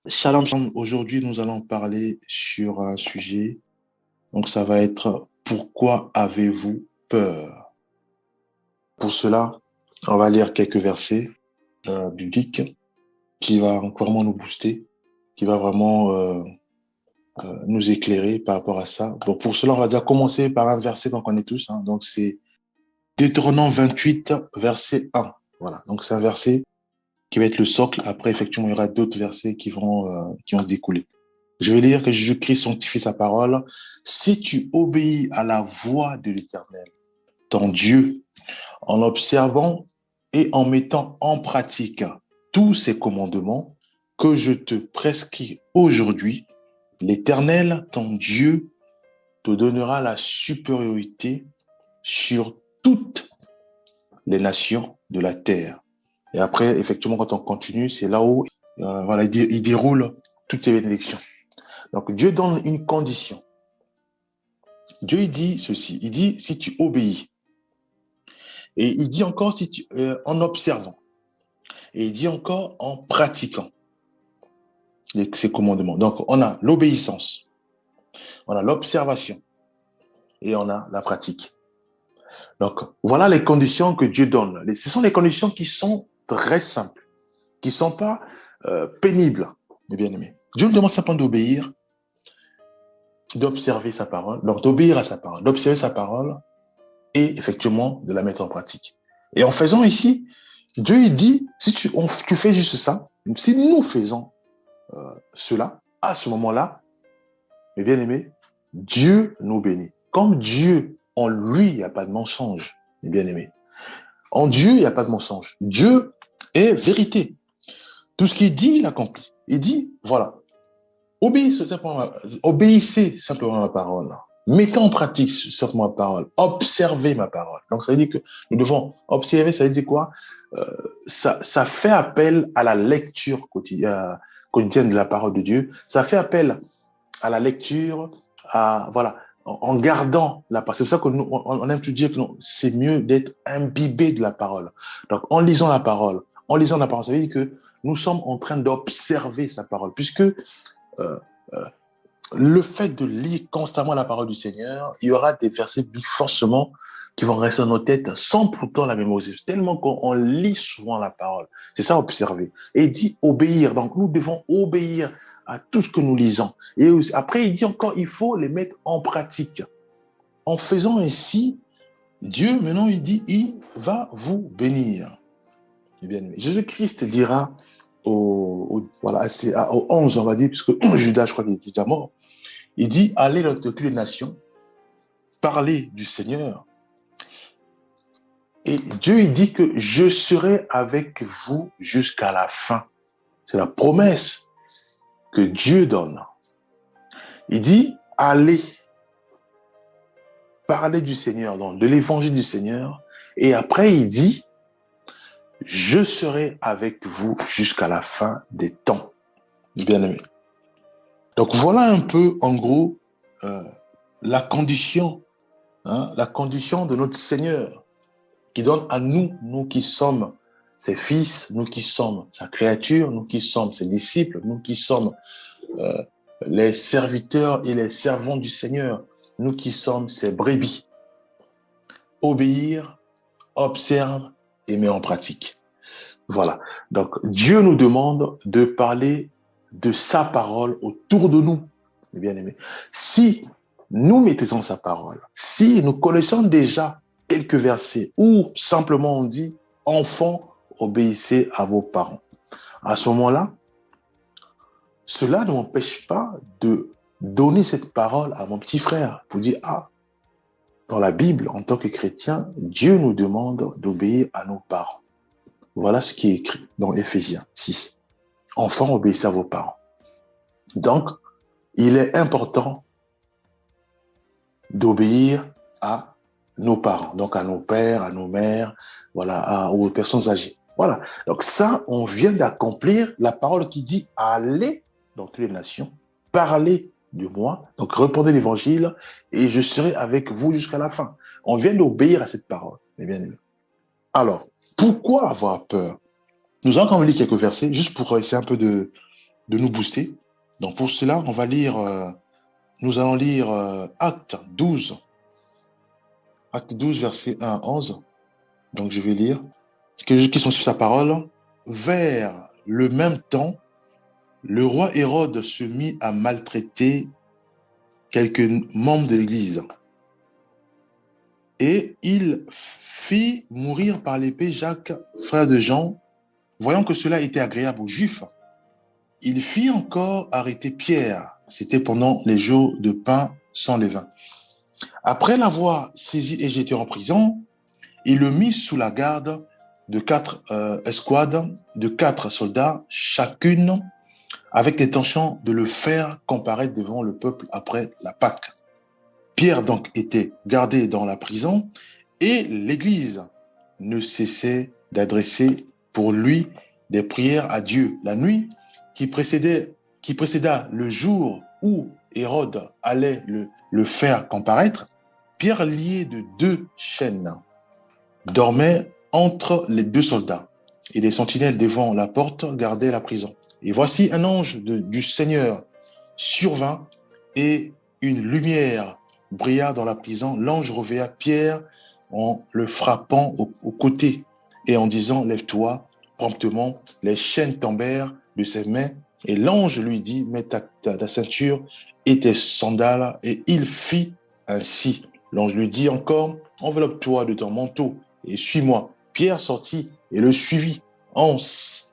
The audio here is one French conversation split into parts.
Shalom, shalom. Aujourd'hui, nous allons parler sur un sujet. Donc, ça va être pourquoi avez-vous peur? Pour cela, on va lire quelques versets bibliques qui va vraiment nous booster, qui va vraiment nous éclairer par rapport à ça. Donc, pour cela, on va déjà commencer par un verset qu'on connaît tous. Donc, c'est Deutéronome 28, verset 1. Voilà. Donc, c'est un verset qui va être le socle. Après, effectivement, il y aura d'autres versets qui vont découler. Je vais lire que Jésus-Christ sanctifie sa parole. Si tu obéis à la voix de l'Éternel, ton Dieu, en observant et en mettant en pratique tous ces commandements que je te prescris aujourd'hui, l'Éternel, ton Dieu, te donnera la supériorité sur toutes les nations de la terre. Et après, effectivement, quand on continue, c'est là où voilà, il déroule toutes ces bénédictions. Donc, Dieu donne une condition. Dieu il dit ceci, il dit si tu obéis. Et il dit encore si tu, en observant. Et il dit encore en pratiquant ces commandements. Donc, on a l'obéissance, on a l'observation et on a la pratique. Donc, voilà les conditions que Dieu donne. Ce sont les conditions qui sont très simples, qui ne sont pas pénibles, mes bien-aimés. Dieu nous demande simplement d'obéir, d'observer sa parole, donc d'obéir à sa parole, d'observer sa parole et effectivement de la mettre en pratique. Et en faisant ici, Dieu il dit, si tu fais juste ça, si nous faisons cela, à ce moment-là, mes bien-aimés, Dieu nous bénit. Comme Dieu, en lui, il n'y a pas de mensonge, mes bien-aimés. En Dieu, il n'y a pas de mensonge. Dieu est vérité. Tout ce qu'il dit, il accomplit. Il dit, voilà, obéissez simplement à ma parole. Mettez en pratique simplement ma parole. Observez ma parole. Donc, ça veut dire que nous devons observer, ça veut dire quoi? Ça fait appel à la lecture quotidienne de la parole de Dieu. Ça fait appel à la lecture, voilà, en gardant la parole. C'est pour ça que nous, on aime tout dire que c'est mieux d'être imbibé de la parole. Donc, en lisant la parole, ça veut dire que nous sommes en train d'observer sa parole, puisque le fait de lire constamment la parole du Seigneur, il y aura des versets forcément qui vont rester dans nos têtes sans pourtant la mémoriser. Tellement qu'on lit souvent la parole. C'est ça, observer. Et il dit obéir. Donc, nous devons obéir à tout ce que nous lisons. Et après, il dit encore, il faut les mettre en pratique. En faisant ainsi, Dieu, maintenant, il dit, il va vous bénir. Jésus-Christ dira voilà, au 11, on va dire, puisque Judas, je crois qu'il est déjà mort, il dit, allez dans toutes les nations, parlez du Seigneur. Et Dieu, il dit que je serai avec vous jusqu'à la fin. C'est la promesse que Dieu donne. Il dit, allez, parler du Seigneur, donc de l'évangile du Seigneur. Et après, il dit, je serai avec vous jusqu'à la fin des temps. Bien-aimé. Donc voilà un peu, en gros, la condition de notre Seigneur, qui donne à nous, nous qui sommes ses fils, nous qui sommes sa créature, nous qui sommes ses disciples, nous qui sommes les serviteurs et les servants du Seigneur, nous qui sommes ses brebis. Obéir, observe et met en pratique. Voilà. Donc, Dieu nous demande de parler de sa parole autour de nous, mes bien-aimés. Si nous mettons sa parole, si nous connaissons déjà quelques versets où simplement on dit « Enfants, obéissez à vos parents ». À ce moment-là, cela ne m'empêche pas de donner cette parole à mon petit frère pour dire « Ah, dans la Bible, en tant que chrétien, Dieu nous demande d'obéir à nos parents ». Voilà ce qui est écrit dans Éphésiens 6. « Enfants, obéissez à vos parents ». Donc, il est important d'obéir à nos parents, donc à nos pères, à nos mères, voilà, aux personnes âgées. Voilà. Donc ça, on vient d'accomplir la parole qui dit allez dans toutes les nations, parlez de moi, donc répondez l'évangile et je serai avec vous jusqu'à la fin. On vient d'obéir à cette parole, mes bien-aimés. Alors, pourquoi avoir peur? Nous allons quand même lire quelques versets, juste pour essayer un peu de nous booster. Donc pour cela, nous allons lire Acte 12, versets 1 à 11. Donc je vais lire. Qui sont sur sa parole. Vers le même temps, le roi Hérode se mit à maltraiter quelques membres de l'Église. Et il fit mourir par l'épée Jacques, frère de Jean. Voyant que cela était agréable aux Juifs, il fit encore arrêter Pierre. C'était pendant les jours de pain sans levain. Après l'avoir saisi et jeté en prison, il le mit sous la garde de 4 escouades, de 4 soldats, chacune avec l'intention de le faire comparaître devant le peuple après la Pâque. Pierre donc était gardé dans la prison et l'Église ne cessait d'adresser pour lui des prières à Dieu. La nuit qui précéda le jour où Hérode allait le faire comparaître, Pierre, lié de 2 chaînes, dormait entre les 2 soldats et des sentinelles devant la porte gardaient la prison. Et voici un ange du Seigneur survint et une lumière brilla dans la prison. L'ange réveilla Pierre en le frappant au côté et en disant « Lève-toi ». Promptement, les chaînes tombèrent de ses mains et l'ange lui dit « Mets ta ceinture et tes sandales ». Et il fit ainsi. L'ange lui dit encore « Enveloppe-toi de ton manteau et suis-moi ». Pierre sortit et le suivit en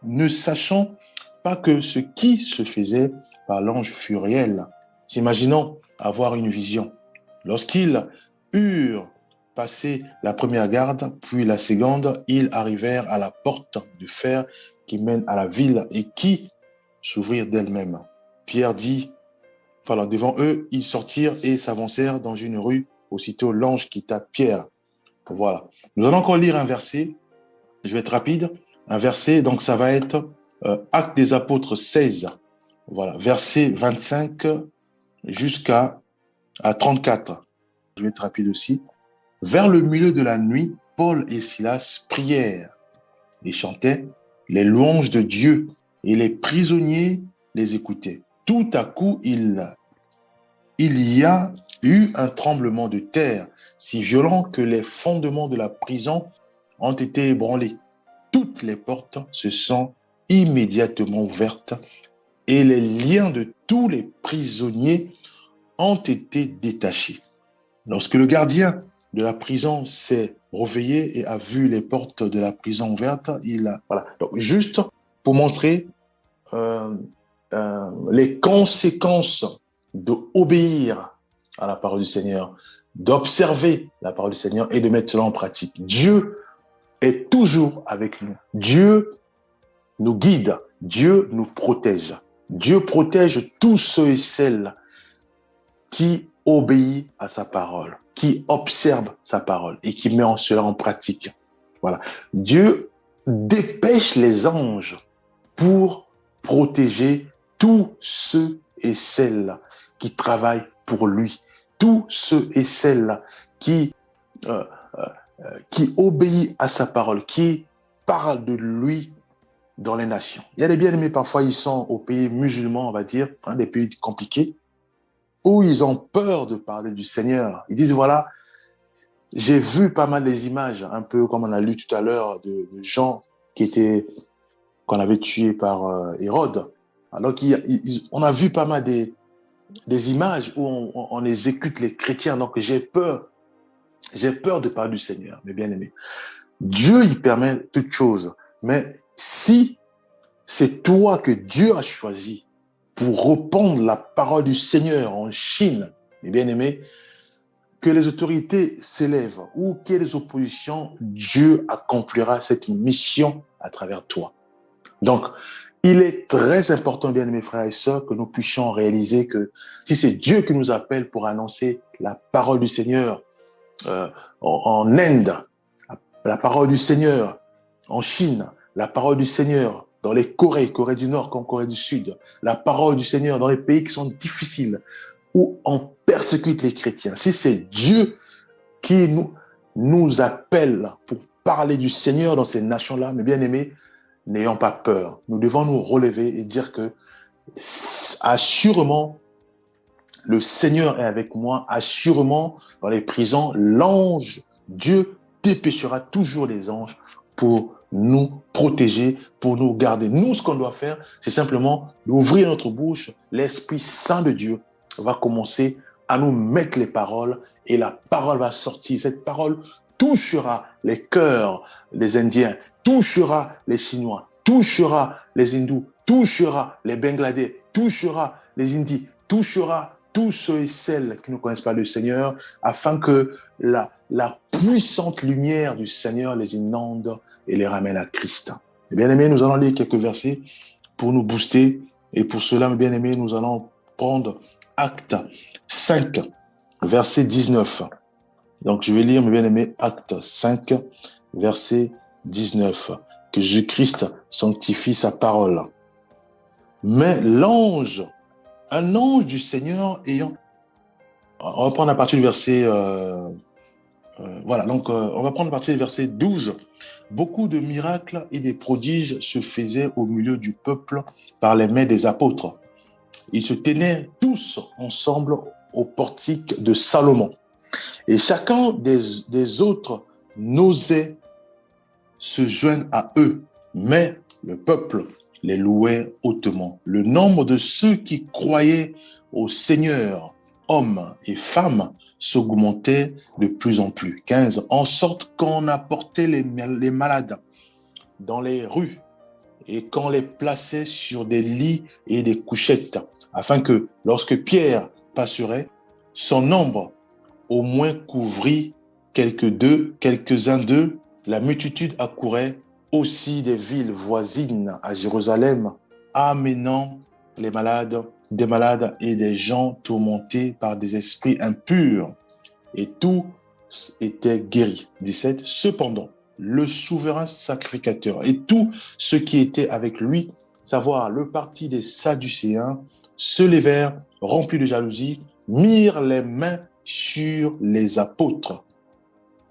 ne sachant pas que ce qui se faisait par l'ange fut réel, s'imaginant avoir une vision. Lorsqu'ils eurent passé la première garde, puis la seconde, ils arrivèrent à la porte de fer qui mène à la ville et qui s'ouvrirent d'elle-même. Pierre dit, devant eux, ils sortirent et s'avancèrent dans une rue. Aussitôt, l'ange quitta Pierre. Voilà. Nous allons encore lire un verset. Je vais être rapide. Un verset, donc ça va être Actes des Apôtres 16. Voilà, verset 25 jusqu'à 34. Je vais être rapide aussi. Vers le milieu de la nuit, Paul et Silas prièrent et chantaient les louanges de Dieu et les prisonniers les écoutaient. Tout à coup, il y a eu un tremblement de terre si violent que les fondements de la prison ont été ébranlés. Toutes les portes se sont immédiatement ouvertes et les liens de tous les prisonniers ont été détachés. Lorsque le gardien de la prison s'est réveillé et a vu les portes de la prison ouvertes, voilà. Donc, juste pour montrer les conséquences d'obéir à la parole du Seigneur, d'observer la parole du Seigneur et de mettre cela en pratique. Dieu est toujours avec nous. Dieu nous guide. Dieu nous protège. Dieu protège tous ceux et celles qui obéissent à sa parole, qui observent sa parole et qui mettent cela en pratique. Voilà. Dieu dépêche les anges pour protéger tous ceux et celles qui travaillent pour lui, tous ceux et celles qui obéissent à sa parole, qui parlent de lui dans les nations. Il y a des bien-aimés, parfois, ils sont au pays musulman, on va dire, des pays compliqués, où ils ont peur de parler du Seigneur. Ils disent, voilà, j'ai vu pas mal des images, un peu comme on a lu tout à l'heure, de gens qu'on avait tués par Hérode. Alors on a vu pas mal des images où on exécute les chrétiens. Donc j'ai peur de parler du Seigneur, mes bien-aimés. Dieu, il permet toutes choses. Mais si c'est toi que Dieu a choisi pour répandre la parole du Seigneur en Chine, mes bien-aimés, que les autorités s'élèvent ou qu'il y ait des oppositions, Dieu accomplira cette mission à travers toi. Donc, il est très important, bien mes frères et sœurs, que nous puissions réaliser que si c'est Dieu qui nous appelle pour annoncer la parole du Seigneur en Inde, la parole du Seigneur en Chine, la parole du Seigneur dans les Corées du Nord comme Corée du Sud, la parole du Seigneur dans les pays qui sont difficiles, où on persécute les chrétiens. Si c'est Dieu qui nous appelle pour parler du Seigneur dans ces nations-là, mes bien-aimés, n'ayons pas peur. Nous devons nous relever et dire que Assurément, le Seigneur est avec moi. Assurément, dans les prisons, l'ange, Dieu dépêchera toujours les anges pour nous protéger, pour nous garder. Nous, ce qu'on doit faire, c'est simplement d'ouvrir notre bouche. L'Esprit Saint de Dieu va commencer à nous mettre les paroles et la parole va sortir. Cette parole touchera les cœurs des Indiens, touchera les Chinois, touchera les Hindous, touchera les Bangladais, touchera les Indies, touchera tous ceux et celles qui ne connaissent pas le Seigneur, afin que la puissante lumière du Seigneur les inonde et les ramène à Christ. Mes bien-aimés, nous allons lire quelques versets pour nous booster. Et pour cela, mes bien-aimés, nous allons prendre Actes 5, verset 19. Donc, je vais lire, mes bien-aimés, Actes 5, verset 19. Que Jésus-Christ sanctifie sa parole. Mais un ange du Seigneur ayant... On va prendre à partir du verset... on va prendre à partir du verset 12. Beaucoup de miracles et des prodiges se faisaient au milieu du peuple par les mains des apôtres. Ils se tenaient tous ensemble au portique de Salomon. Et chacun des autres n'osait se joindre à eux, mais le peuple les louait hautement. Le nombre de ceux qui croyaient au Seigneur, hommes et femmes, s'augmentait de plus en plus. 15. En sorte qu'on apportait les malades dans les rues et qu'on les plaçait sur des lits et des couchettes, afin que, lorsque Pierre passerait, son nombre au moins couvrit quelques-uns d'eux. La multitude accourait aussi des villes voisines à Jérusalem, amenant des malades et des gens tourmentés par des esprits impurs. Et tout était guéri. 17. Cependant, le souverain sacrificateur et tous ceux qui étaient avec lui, savoir le parti des Sadducéens, se levèrent, remplis de jalousie, mirent les mains sur les apôtres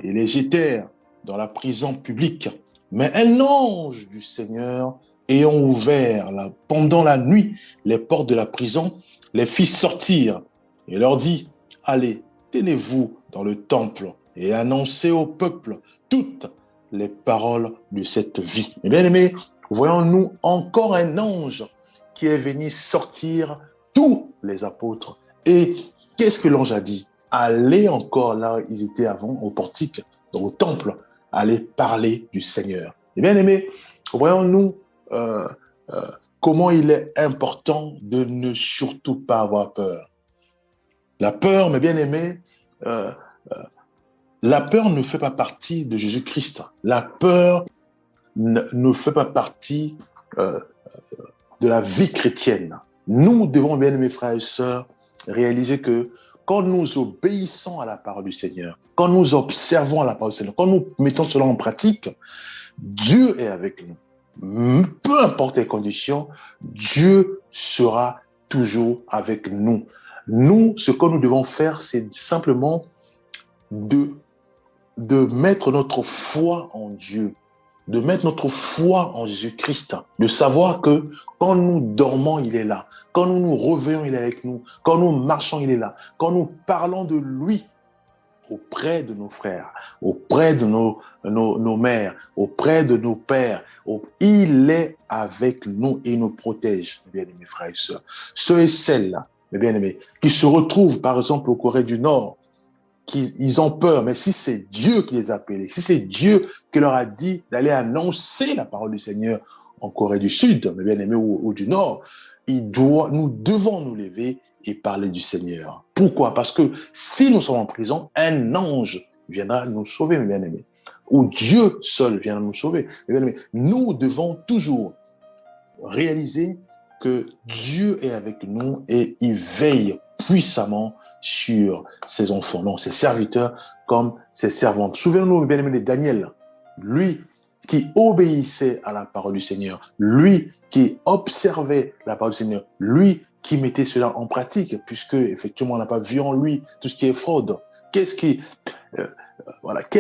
et les jetèrent dans la prison publique. Mais un ange du Seigneur, ayant ouvert pendant la nuit les portes de la prison, les fit sortir et leur dit: allez, tenez-vous dans le temple et annoncez au peuple toutes les paroles de cette vie. Et bien aimés, voyons-nous encore un ange qui est venu sortir tous les apôtres. Et qu'est-ce que l'ange a dit? Allez encore là où ils étaient avant, au portique, au temple, aller parler du Seigneur. Et bien aimés, voyons-nous comment il est important de ne surtout pas avoir peur. La peur, mes bien-aimés, la peur ne fait pas partie de Jésus-Christ. La peur ne fait pas partie de la vie chrétienne. Nous devons, bien-aimés frères et sœurs, réaliser que quand nous obéissons à la parole du Seigneur, quand nous observons la parole du Seigneur, quand nous mettons cela en pratique, Dieu est avec nous. Peu importe les conditions, Dieu sera toujours avec nous. Nous, ce que nous devons faire, c'est simplement de mettre notre foi en Dieu, de mettre notre foi en Jésus-Christ, de savoir que quand nous dormons, il est là, quand nous nous réveillons, il est avec nous, quand nous marchons, il est là, quand nous parlons de lui auprès de nos frères, auprès de nos mères, auprès de nos pères, il est avec nous et nous protège, mes bien-aimés frères et sœurs. Ceux et celles-là, mes bien-aimés, qui se retrouvent par exemple au Corée du Nord, ils ont peur, mais si c'est Dieu qui les a appelés, si c'est Dieu qui leur a dit d'aller annoncer la parole du Seigneur en Corée du Sud, mes bien-aimés, ou du Nord, nous devons nous lever et parler du Seigneur. Pourquoi? Parce que si nous sommes en prison, un ange viendra nous sauver, mes bien-aimés, ou Dieu seul viendra nous sauver. Mes bien-aimés, nous devons toujours réaliser que Dieu est avec nous et il veille puissamment sur ses enfants, non, ses serviteurs comme ses servantes. Souvenez-nous, bien aimé, de Daniel, lui qui obéissait à la parole du Seigneur, lui qui observait la parole du Seigneur, lui qui mettait cela en pratique, puisque effectivement on n'a pas vu en lui tout ce qui est fraude. Quelles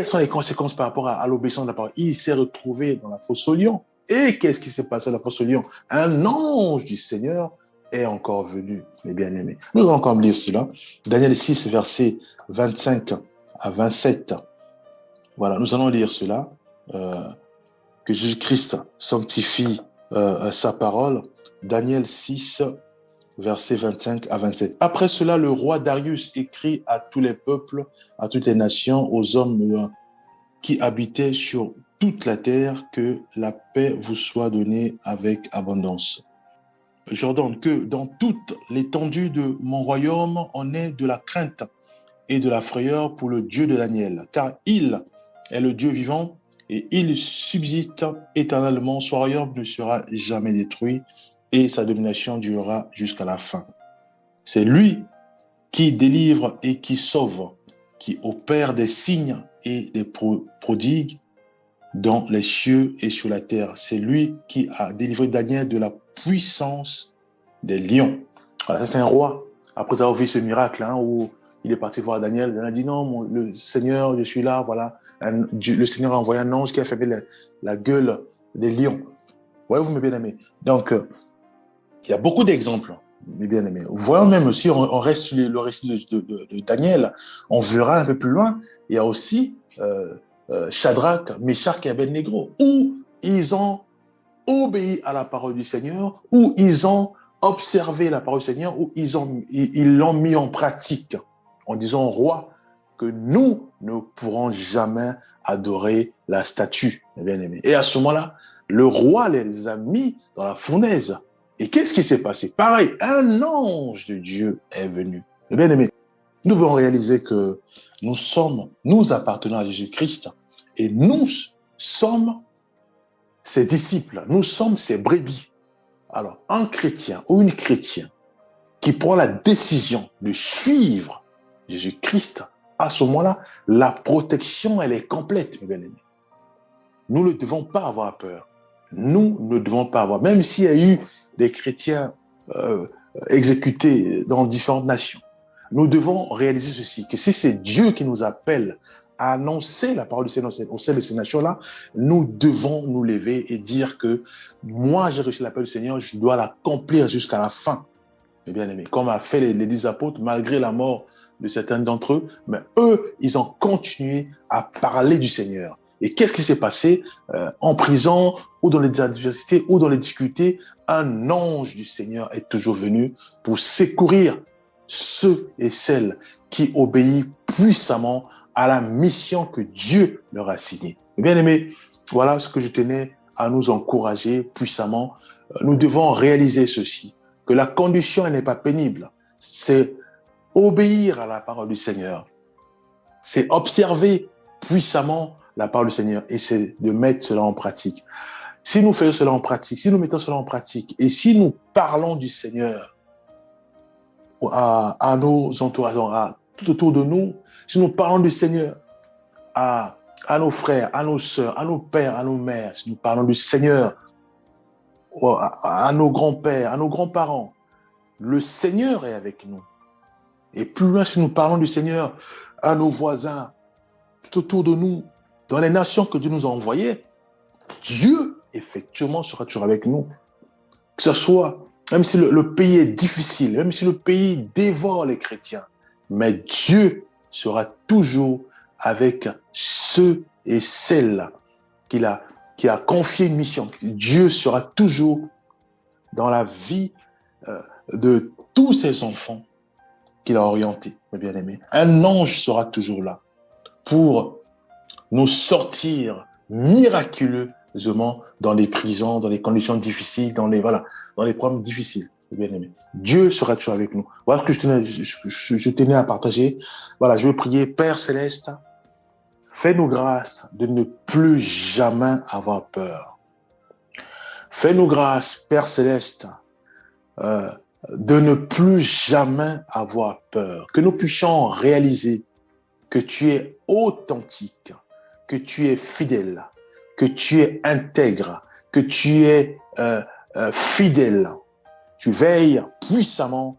sont les conséquences par rapport à l'obéissance de la parole? Il s'est retrouvé dans la fosse au lion. Et qu'est-ce qui s'est passé à la fosse au lion? Un ange du Seigneur est encore venu, mes bien-aimés. Nous allons encore lire cela. Daniel 6, versets 25 à 27. Voilà, nous allons lire cela. Que Jésus-Christ sanctifie sa parole. Daniel 6, versets 25 à 27. Après cela, le roi Darius écrit à tous les peuples, à toutes les nations, aux hommes qui habitaient sur toute la terre, que la paix vous soit donnée avec abondance. J'ordonne que dans toute l'étendue de mon royaume, on ait de la crainte et de la frayeur pour le Dieu de Daniel, car il est le Dieu vivant et il subsiste éternellement. Son royaume ne sera jamais détruit et sa domination durera jusqu'à la fin. C'est lui qui délivre et qui sauve, qui opère des signes et des prodigues dans les cieux et sur la terre. C'est lui qui a délivré Daniel de la puissance des lions. Voilà, ça c'est un roi. Après avoir vu ce miracle, où il est parti voir Daniel, il a dit non, le Seigneur, je suis là, voilà. Le Seigneur a envoyé un ange qui a fermé la gueule des lions. Voyez-vous, mes bien-aimés. Donc, il y a beaucoup d'exemples, mes bien-aimés. Voyons même aussi, on reste sur le récit de Daniel, on verra un peu plus loin, il y a aussi Shadrach, Meshach et Abednego, où ils ont obéi à la parole du Seigneur, où ils ont observé la parole du Seigneur, où ils l'ont mis en pratique, en disant au roi que nous ne pourrons jamais adorer la statue, mes bien-aimés. Et à ce moment-là, le roi les a mis dans la fournaise. Et qu'est-ce qui s'est passé? Pareil, un ange de Dieu est venu. Mes bien-aimés, nous devons réaliser que nous appartenons à Jésus-Christ et nous sommes ses disciples, nous sommes ses brebis. Alors, un chrétien ou une chrétienne qui prend la décision de suivre Jésus-Christ, à ce moment-là, la protection, elle est complète, mes bien-aimés. Nous ne devons pas avoir peur. Nous ne devons pas avoir, même s'il y a eu des chrétiens exécutés dans différentes nations, nous devons réaliser ceci, que si c'est Dieu qui nous appelle à annoncer la parole du Seigneur au sein de ces nations-là, nous devons nous lever et dire que moi, j'ai reçu l'appel du Seigneur, je dois l'accomplir jusqu'à la fin, mes bien-aimés. Comme a fait les 10 apôtres, malgré la mort de certains d'entre eux, mais eux, ils ont continué à parler du Seigneur. Et qu'est-ce qui s'est passé en prison ou dans les adversités ou dans les difficultés? Un ange du Seigneur est toujours venu pour secourir ceux et celles qui obéissent puissamment à la mission que Dieu leur a assignée. Bien aimés, voilà ce que je tenais à nous encourager puissamment. Nous devons réaliser ceci, que la condition elle n'est pas pénible, c'est obéir à la parole du Seigneur, c'est observer puissamment la parole du Seigneur et c'est de mettre cela en pratique. Si nous faisons cela en pratique, si nous mettons cela en pratique et si nous parlons du Seigneur à nos entourages, tout autour de nous, si nous parlons du Seigneur à nos frères, à nos sœurs, à nos pères, à nos mères, si nous parlons du Seigneur à nos grands-pères, à nos grands-parents, le Seigneur est avec nous. Et plus loin, si nous parlons du Seigneur à nos voisins, tout autour de nous, dans les nations que Dieu nous a envoyées, Dieu, effectivement, sera toujours avec nous. Que ce soit, même si le pays est difficile, même si le pays dévore les chrétiens, mais Dieu sera toujours avec ceux et celles qui a confié une mission. Dieu sera toujours dans la vie de tous ses enfants qu'il a orientés, mes bien-aimés. Un ange sera toujours là pour nous sortir miraculeusement dans les prisons, dans les conditions difficiles, dans les problèmes difficiles, mes bien-aimés. Dieu sera toujours avec nous. Voilà ce que je tenais à partager. Voilà, je veux prier, Père Céleste, fais-nous grâce de ne plus jamais avoir peur. Fais-nous grâce, Père Céleste, de ne plus jamais avoir peur. Que nous puissions réaliser que tu es authentique, que tu es fidèle, que tu es intègre, que tu es fidèle. Tu veilles puissamment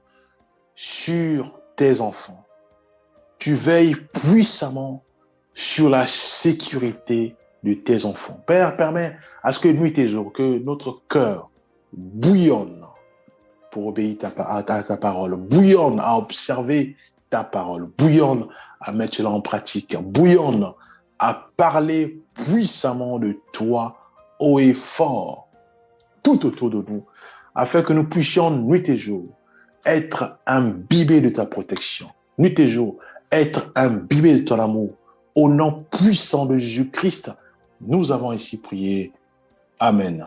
sur tes enfants. Tu veilles puissamment sur la sécurité de tes enfants. Père, permets à ce que nuit et jour, que notre cœur bouillonne pour obéir à ta parole. Bouillonne à observer ta parole. Bouillonne à mettre cela en pratique. Bouillonne à parler puissamment de toi, haut et fort, tout autour de nous, afin que nous puissions, nuit et jour, être imbibés de ta protection. Nuit et jour, être imbibés de ton amour. Au nom puissant de Jésus-Christ, nous avons ainsi prié. Amen.